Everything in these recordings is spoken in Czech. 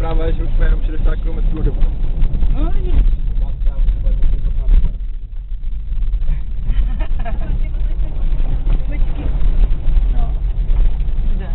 Kámo, že už jsme jenom 60 km do. No, vidíš. No. Kde?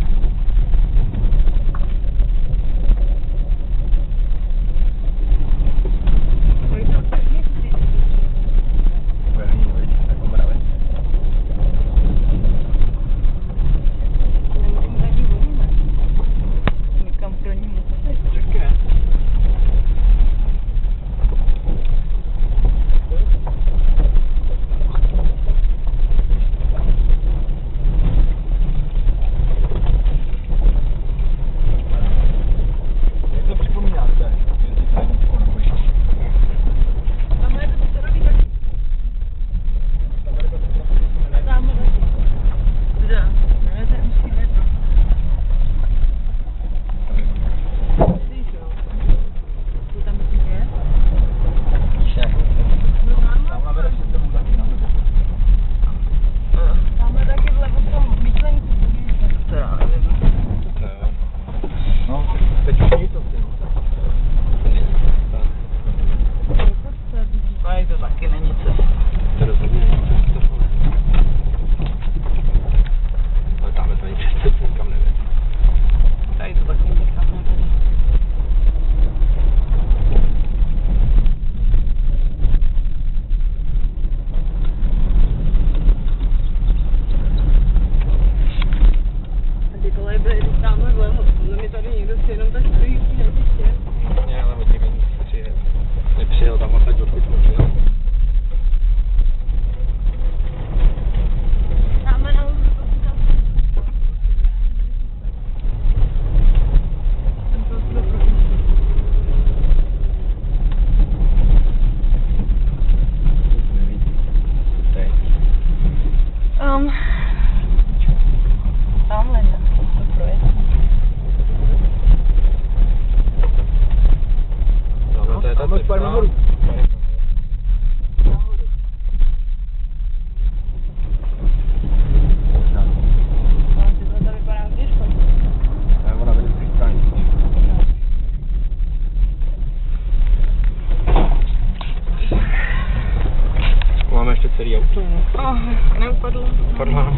Máme ještě celý auto, no? Neupadlo. Upadlo.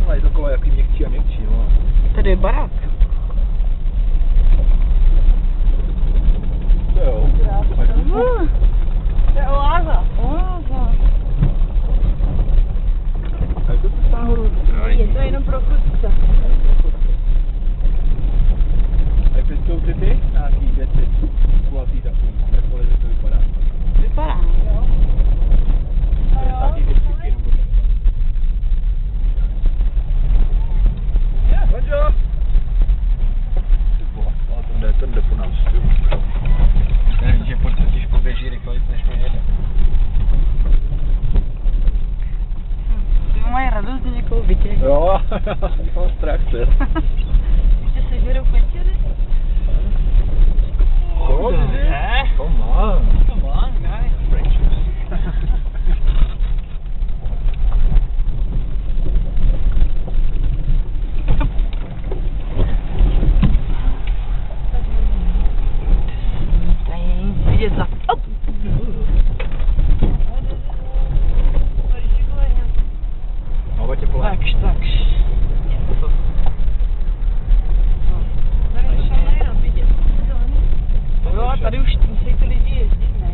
Ale je to kolo jaký měkčí a měkčí, no. Tady je barák. To jo. To je oáza. Oáza. A jak to se stá nahoru? Je to jenom pro chudce. A jak jsou ty nějaký věci? Kulatý takový, takhle, že to vypadá. Vypadá, jo. Nějaký věciky jenom potom. Honžo! Ale ten jde po nás. Nevím, že pojď totiž poběží rychleji, než mě jede. Ty mají radost, že někoho vytěží. Jo, mám strach se. Ještě sežerou pečery? Come on, guys. Vidět za... Takž. Jo, tady už musí ty lidi jezdit, ne?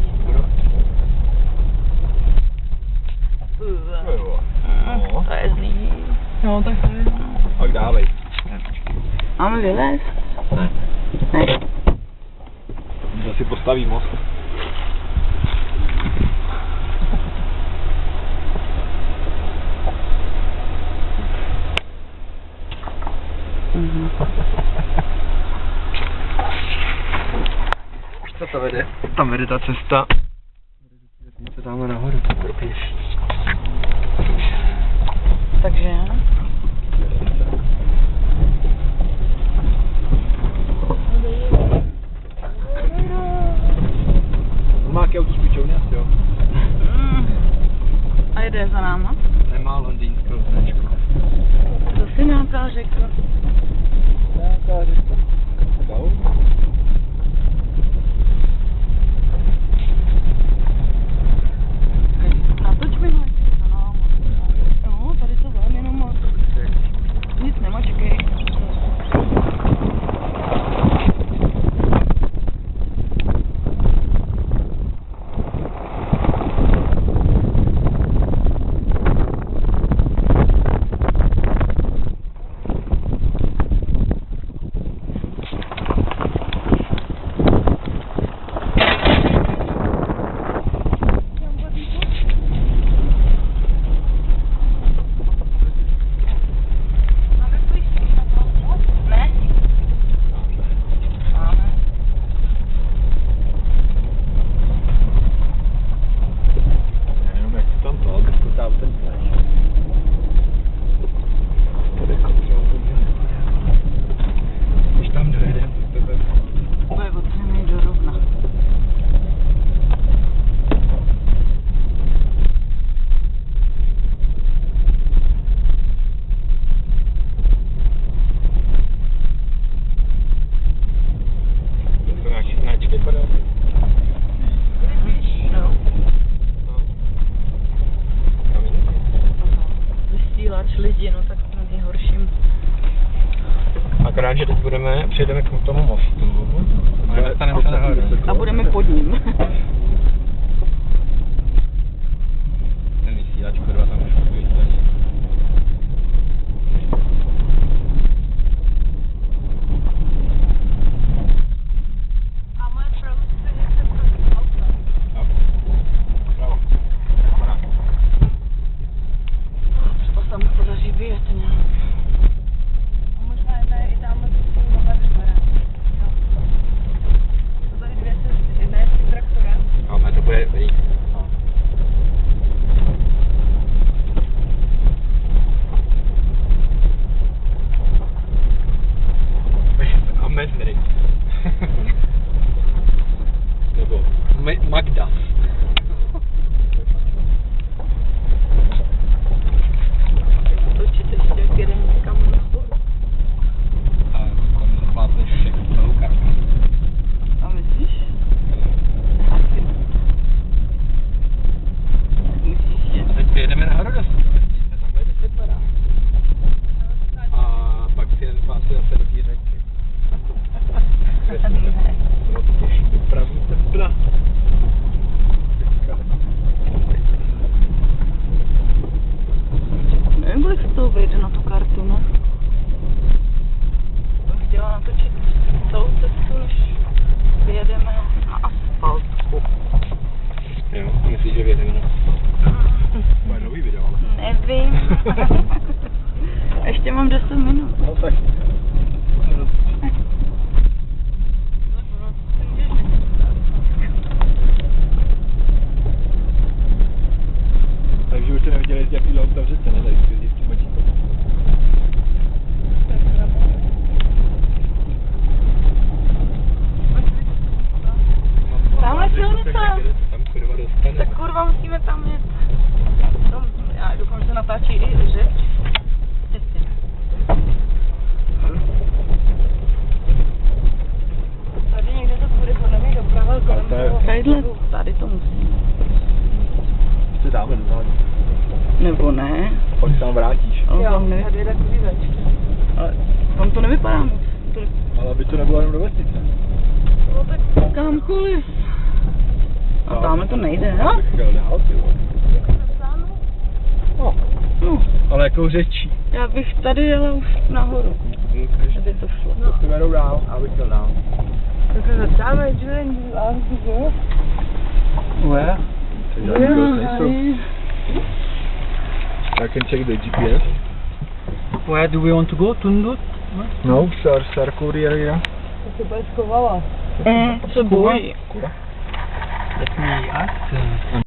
To je zlý. No, tak to je. Tak dávej. Máme vylez? Ne. Ne. Já si postavím most. Co to vede? Tam vede ta cesta. Se dáme nahoru. Takže? Má jaký auto s píčovně asi, jo? A jede za náma? Nemá londýnskou značku. To si nějak. nějaká řeka. Nějaká řeka. Dál. Natoč mi no, za náma. No, tady to vám jenom nic nemačkej. Lidi, no tak to nejhorším. Akorát, že teď přejdeme k tomu mostu. A budeme pod ním. Ten vysílač, kurva, tam už funguje. A moje pravda je proti auta. Bravo. Kamera. Třeba se mu podaří vyjet nějak. A možná jedné i tamhle to jsou nové vypadá. To tady dvě se jedné z traktora. A to bude líp. A Mendry. Nebo Magda. Točit ještě jak jeden někam nahoru. A máte všechno celou kartu. A myslíš? Musíš jet. A teď jedeme nahoru do Stropnice, tam bude 10 barák. A pak si jen pátý zase do té řeky. No to už dopravní cesta. Nevím, kolik se toho vejde na tu kartu, no. Bych chtěla natočit celou cestu, než vyjedeme na asfaltku. Jo, myslíš, že vyjedeme na bude nový video, ale. Nevím. Ještě mám 10 minut. No tak. Takže už jste neviděli, jestli jaký auta v řece, ne? Tady si jezdí s tím motíkom. Tamhle silnice. Tam kurva dostane. Tak kurva musíme tam jet. Já dokonce natáčí i řeč. Tady někde to půjde podle mě doprava kolem toho. Tady to musí. Se dáme do zádu. Nebo ne? Pak se tam vrátíš. Ale tam tady takový več. Ale tam to nevypadá moc. Ale aby to nebylo jenom do vesnice. No tak kamkoliv. A tamhle to nejde, ne? Já bych chtěl dál, ty vole. No, ale jakou řečí. Já bych tady jela už nahoru. Aby to šlo. No. To vedou dál, já bych chtěl dál. Tak se začáme, že Where? I can check the GPS. Where do we want to go? Tundut? No, Sarkoria. To se bude schovala. Se bojí. Let me ask.